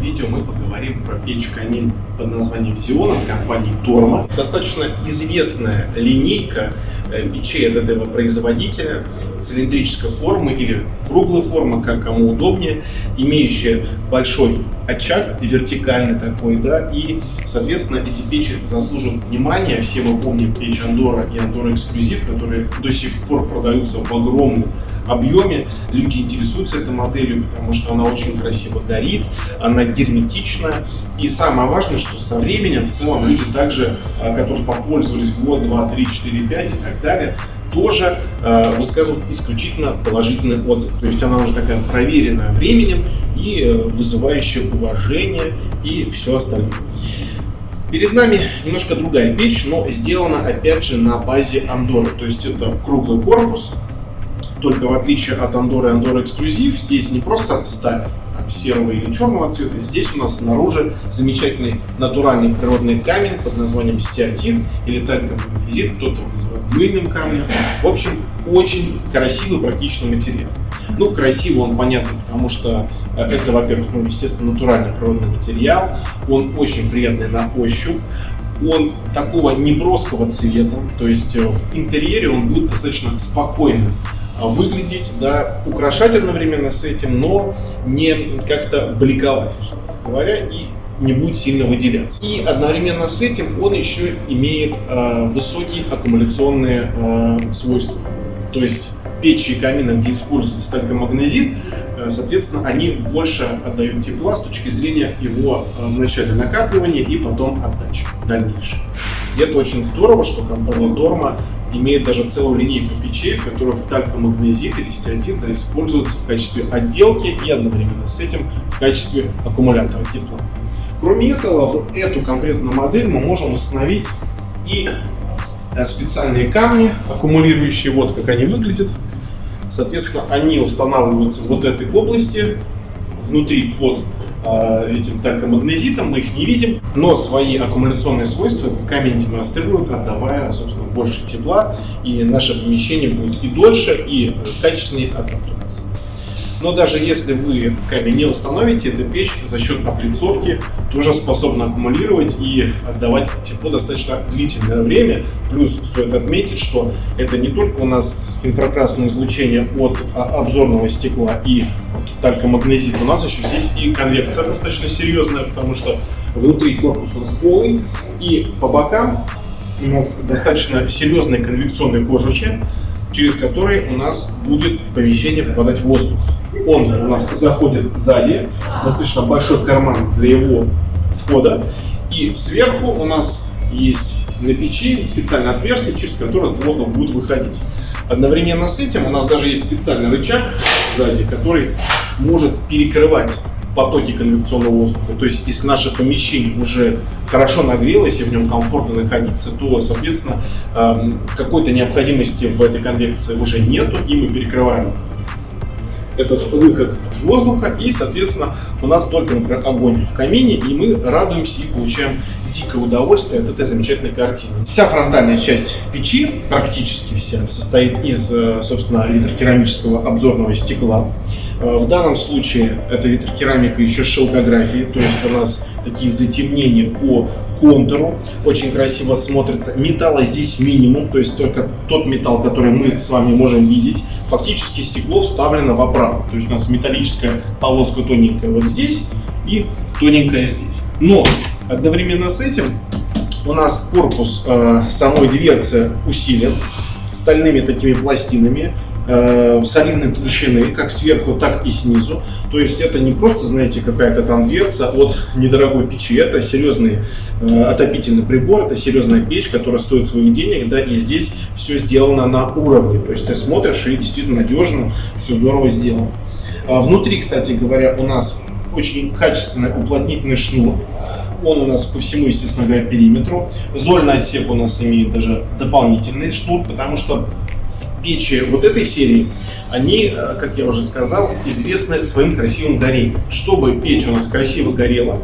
видео мы поговорим про печь-камин под названием Xeon от компании Torma. Достаточно известная линейка печей от этого производителя, цилиндрической формы или круглой формы, как кому удобнее, имеющая большой очаг, вертикальный такой, да, и, соответственно, эти печи заслуживают внимания. Все мы помним печь Andorra и Andorra Exclusive, которые до сих пор продаются в огромном объеме. Люди интересуются этой моделью, потому что она очень красиво горит, она герметичная. И самое важное, что со временем в целом люди также, которые попользовались год, 2, 3, 4, 5 и так далее, тоже высказывают исключительно положительный отзыв. То есть она уже такая проверенная временем и вызывающая уважение и все остальное. Перед нами немножко другая печь, но сделана опять же на базе Andorra. То есть это круглый корпус, только в отличие от Andorra и Andorra Exclusive, здесь не просто сталь серого или черного цвета, здесь у нас снаружи замечательный натуральный природный камень под названием стеатин, или также магнезит, кто-то его называет мыльным камнем. В общем, очень красивый, практичный материал. Ну, красивый он, понятно, потому что это, во-первых, естественно, натуральный природный материал, он очень приятный на ощупь, он такого неброского цвета, то есть в интерьере он будет достаточно спокойным выглядеть, да, украшать одновременно с этим, но не как-то бликовать, условно говоря, и не будет сильно выделяться. И одновременно с этим он еще имеет высокие аккумуляционные свойства. То есть печи и камины, где используется только магнезит, соответственно, они больше отдают тепла с точки зрения его вначале накапливания и потом отдачи дальнейшей. И это очень здорово, что компания Torma имеет даже целую линейку печей, в которых талькомагнезит или стеатин, да, используются в качестве отделки и одновременно с этим в качестве аккумулятора тепла. Кроме этого, в эту конкретную модель мы можем установить и специальные камни, аккумулирующие, вот как они выглядят. Соответственно, они устанавливаются в вот этой области, внутри под этим талькомагнезитом, мы их не видим, но свои аккумуляционные свойства этот камень демонстрирует, отдавая, собственно, больше тепла, и наше помещение будет и дольше, и качественнее отапливаться. Но даже если вы камень не установите, эта печь за счет облицовки тоже способна аккумулировать и отдавать тепло достаточно длительное время. Плюс стоит отметить, что это не только у нас инфракрасное излучение от обзорного стекла и от талькомагнезита, у нас еще здесь и конвекция достаточно серьезная, потому что внутри корпус у нас полый, и по бокам у нас достаточно серьезные конвекционные кожухи, через которые у нас будет в помещение попадать воздух. Он у нас заходит сзади, достаточно большой карман для его входа, и сверху у нас есть на печи специальное отверстие, через которое этот воздух будет выходить. Одновременно с этим у нас даже есть специальный рычаг сзади, который может перекрывать потоки конвекционного воздуха. То есть, если наше помещение уже хорошо нагрелось и в нем комфортно находиться, то, соответственно, какой-то необходимости в этой конвекции уже нету, и мы перекрываем этот выход воздуха, и, соответственно, у нас только, например, огонь в камине, и мы радуемся и получаем дикое удовольствие от этой замечательной картины. Вся фронтальная часть печи, практически вся, состоит из, собственно, витрокерамического обзорного стекла. В данном случае эта витрокерамика еще с шелкографией, то есть у нас такие затемнения по контуру, очень красиво смотрится. Металла здесь минимум, то есть только тот металл, который мы с вами можем видеть. Фактически стекло вставлено в оправу, то есть у нас металлическая полоска тоненькая вот здесь и тоненькая здесь. Но одновременно с этим у нас корпус самой дверцы усилен стальными такими пластинами солидной толщины, как сверху, так и снизу. То есть это не просто, знаете, какая-то там дверца от недорогой печи, это серьезный отопительный прибор, это серьезная печь, которая стоит своих денег, да, и здесь все сделано на уровне. То есть ты смотришь, и действительно надежно, все здорово сделано. Внутри, кстати говоря, у нас очень качественный уплотнительный шнур. Он у нас по всему, естественно говоря, периметру. Зольный отсек у нас имеет даже дополнительный шнур, потому что печи вот этой серии, они, как я уже сказал, известны своим красивым горением. Чтобы печь у нас красиво горела,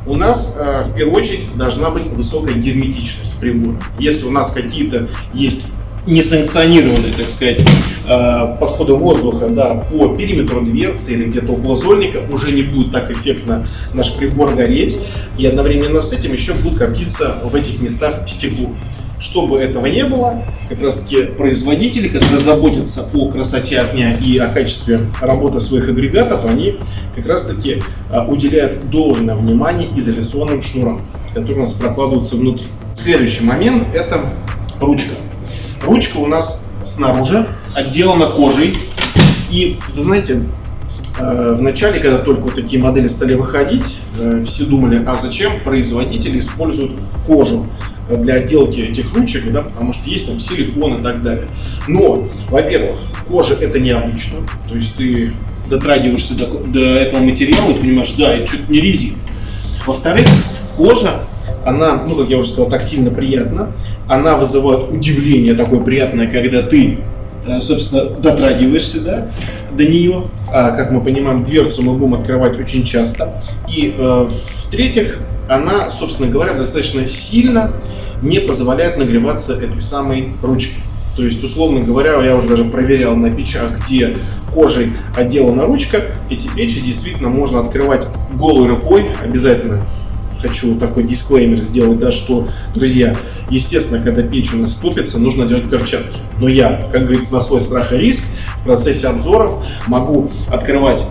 у нас в первую очередь должна быть высокая герметичность прибора. Если у нас какие-то есть несанкционированные, так сказать, подхода воздуха, да, по периметру дверцы или где-то около зольника, уже не будет так эффектно наш прибор гореть, и одновременно с этим еще будет коптиться в этих местах стекло. Чтобы этого не было, как раз таки производители, которые заботятся о красоте огня и о качестве работы своих агрегатов, они как раз таки уделяют должное внимание изоляционным шнурам, которые у нас прокладываются внутри. Следующий момент – это ручка. Ручка у нас снаружи отделана кожей. И вы знаете, в начале, когда только вот такие модели стали выходить, все думали, а зачем производители используют кожу для отделки этих ручек, да, потому что есть там силикон и так далее. Но, во-первых, кожа это необычно, то есть ты дотрагиваешься до этого материала и понимаешь, да, это что-то не резина. Во-вторых, кожа, она, ну, как я уже сказал, тактильно приятна, она вызывает удивление такое приятное, когда ты, собственно, дотрагиваешься, да, до нее. А, как мы понимаем, дверцу мы будем открывать очень часто. И, в-третьих, она, собственно говоря, достаточно сильно не позволяет нагреваться этой самой ручкой. То есть, условно говоря, я уже даже проверял на печах, где кожей отделана ручка, эти печи действительно можно открывать голой рукой. Обязательно хочу такой дисклеймер сделать, да, что, друзья, естественно, когда печь у нас топится, нужно делать перчатки. Но я, как говорится, на свой страх и риск в процессе обзоров могу открывать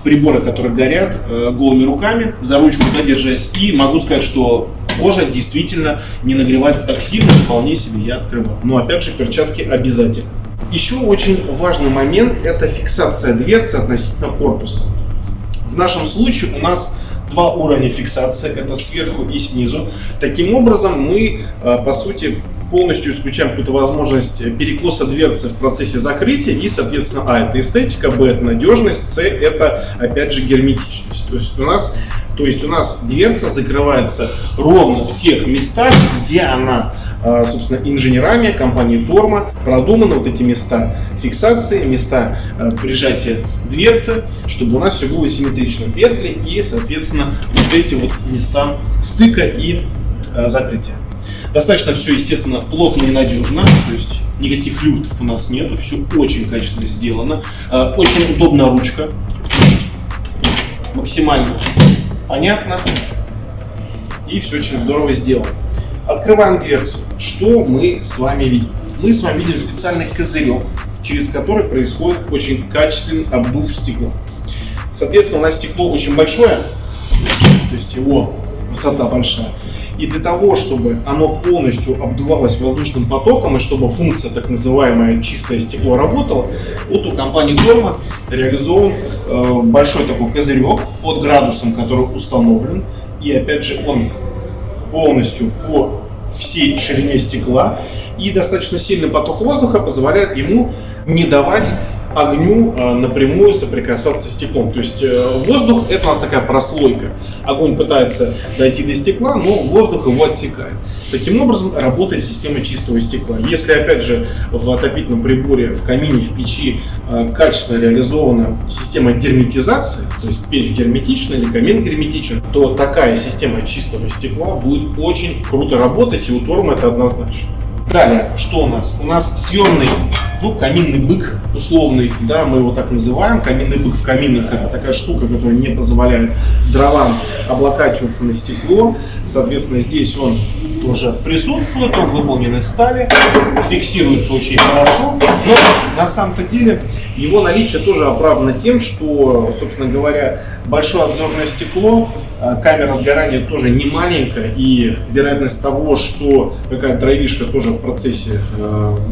приборы, которые горят, голыми руками, за ручку, да, держась, и могу сказать, что кожа действительно не нагревается так сильно, вполне себе я открываю. Но опять же, перчатки обязательно. Еще очень важный момент – это фиксация дверцы относительно корпуса. В нашем случае у нас два уровня фиксации, это сверху и снизу. Таким образом, мы, по сути, полностью исключаем какую-то возможность перекоса дверцы в процессе закрытия, и, соответственно, это эстетика, это надежность, это, опять же, герметичность. То есть у нас дверца закрывается ровно в тех местах, где она, собственно, инженерами компании Torma продуманы, вот эти места фиксации, места прижатия дверцы, чтобы у нас все было симметрично, петли и, соответственно, вот эти вот места стыка и закрытия. Достаточно все, естественно, плотно и надежно, то есть никаких люфтов у нас нету, все очень качественно сделано, очень удобная ручка, максимально понятно и все очень здорово сделано. Открываем дверцу. Что мы с вами видим? Мы с вами видим специальный козырек, через который происходит очень качественный обдув стекла. Соответственно, у нас стекло очень большое, то есть его высота большая. И для того, чтобы оно полностью обдувалось воздушным потоком и чтобы функция, так называемое чистое стекло, работала, вот у компании Torma реализован большой такой козырек под градусом, который установлен. И опять же он полностью по всей ширине стекла. И достаточно сильный поток воздуха позволяет ему не давать огню напрямую соприкасаться с стеклом. То есть воздух — это у нас такая прослойка. Огонь пытается дойти до стекла, но воздух его отсекает. Таким образом работает система чистого стекла. Если, опять же, в отопительном приборе, в камине, в печи качественно реализована система герметизации, то есть печь герметична или камин герметичен, то такая система чистого стекла будет очень круто работать, и у Torma это однозначно. Далее, что у нас? У нас съемный, каминный бык условный, да, мы его так называем. Каминный бык в каминах — это такая штука, которая не позволяет дровам облокачиваться на стекло. Соответственно, здесь он тоже присутствует, он выполнен из стали, фиксируется очень хорошо. Но на самом-то деле его наличие тоже оправдано тем, что, собственно говоря, большое обзорное стекло, камера сгорания тоже не маленькая, и вероятность того, что какая-то дровишка тоже в процессе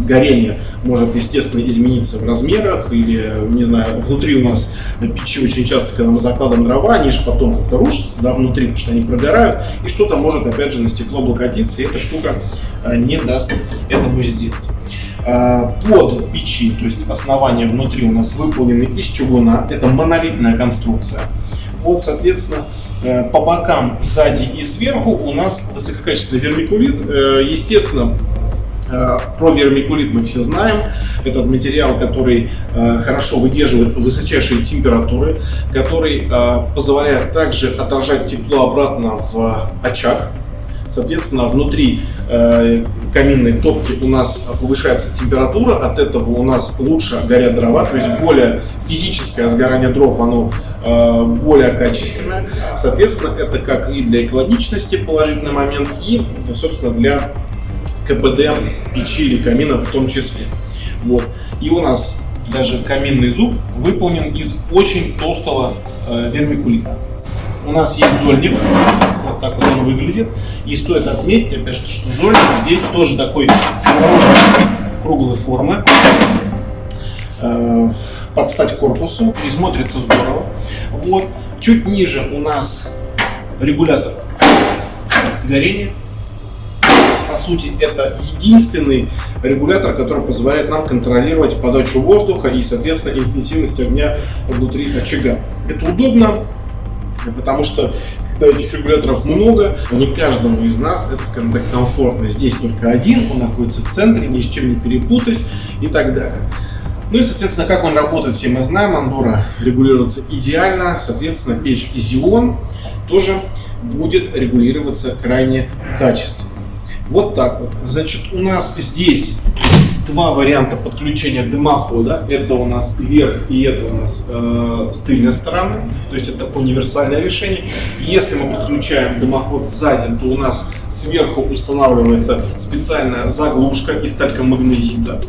горения может, естественно, измениться в размерах, или, не знаю, внутри у нас на печи очень часто, когда мы закладываем дрова, они же потом как-то рушатся, да, внутри, потому что они прогорают, и что-то может, опять же, на стекло облокотиться, и эта штука не даст этому сделать. Под печи, то есть основание внутри у нас выполнены из чугуна, это монолитная конструкция. Вот, соответственно, по бокам, сзади и сверху у нас высококачественный вермикулит. Естественно, про вермикулит мы все знаем. Этот материал, который хорошо выдерживает высочайшие температуры, который позволяет также отражать тепло обратно в очаг. Соответственно, внутри каминной топки у нас повышается температура, от этого у нас лучше горят дрова, то есть более физическое сгорание дров, оно более качественное. Соответственно, это как и для экологичности положительный момент, и, собственно, для КПД печи или камина в том числе. Вот. И у нас даже каминный зуб выполнен из очень толстого вермикулита. У нас есть зольник, вот так вот он выглядит. И стоит отметить, опять же, что зольник здесь тоже такой круглой формы, под стать корпусу, и смотрится здорово. Вот. Чуть ниже у нас регулятор горения. По сути, это единственный регулятор, который позволяет нам контролировать подачу воздуха и, соответственно, интенсивность огня внутри очага. Это удобно, потому что когда этих регуляторов много, не каждому из нас это, скажем так, комфортно. Здесь только один, он находится в центре, ни с чем не перепутать и так далее. Ну и, соответственно, как он работает, все мы знаем. Андора регулируется идеально. Соответственно, печь Xeon тоже будет регулироваться крайне качественно. Вот так вот. Значит, у нас здесь два варианта подключения дымохода. Это у нас вверх и это у нас с тыльной стороны. То есть это универсальное решение. Если мы подключаем дымоход сзади, то у нас сверху устанавливается специальная заглушка из талькомагнезита.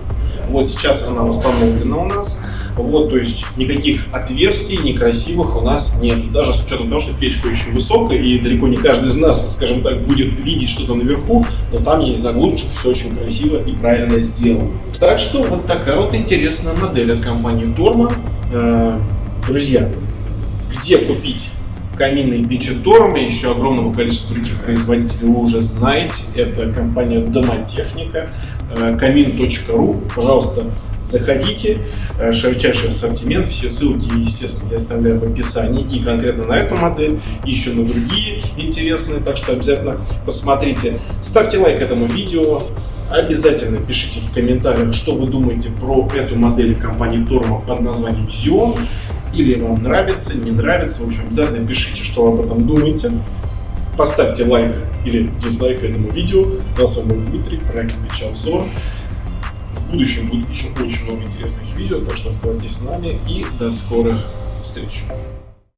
Вот сейчас она установлена у нас. Вот, то есть никаких отверстий некрасивых у нас нет. Даже с учетом того, что печка очень высокая и далеко не каждый из нас, скажем так, будет видеть что-то наверху, но там есть заглушка, все очень красиво и правильно сделано. Так что вот такая вот интересная модель от компании Torma. Друзья, где купить каминные печи Torma, еще огромного количества других производителей вы уже знаете. Это компания Домотехника, камин.ру. Пожалуйста, заходите, широчайший ассортимент, все ссылки, естественно, я оставляю в описании, и конкретно на эту модель, и еще на другие интересные, так что обязательно посмотрите. Ставьте лайк этому видео, обязательно пишите в комментариях, что вы думаете про эту модель компании Torma под названием Xeon, или вам нравится, не нравится, в общем, обязательно пишите, что вы об этом думаете. Поставьте лайк или дизлайк этому видео. С вами был Дмитрий, проект Печь Обзор. В будущем будет еще очень много интересных видео, так что оставайтесь с нами и до скорых встреч.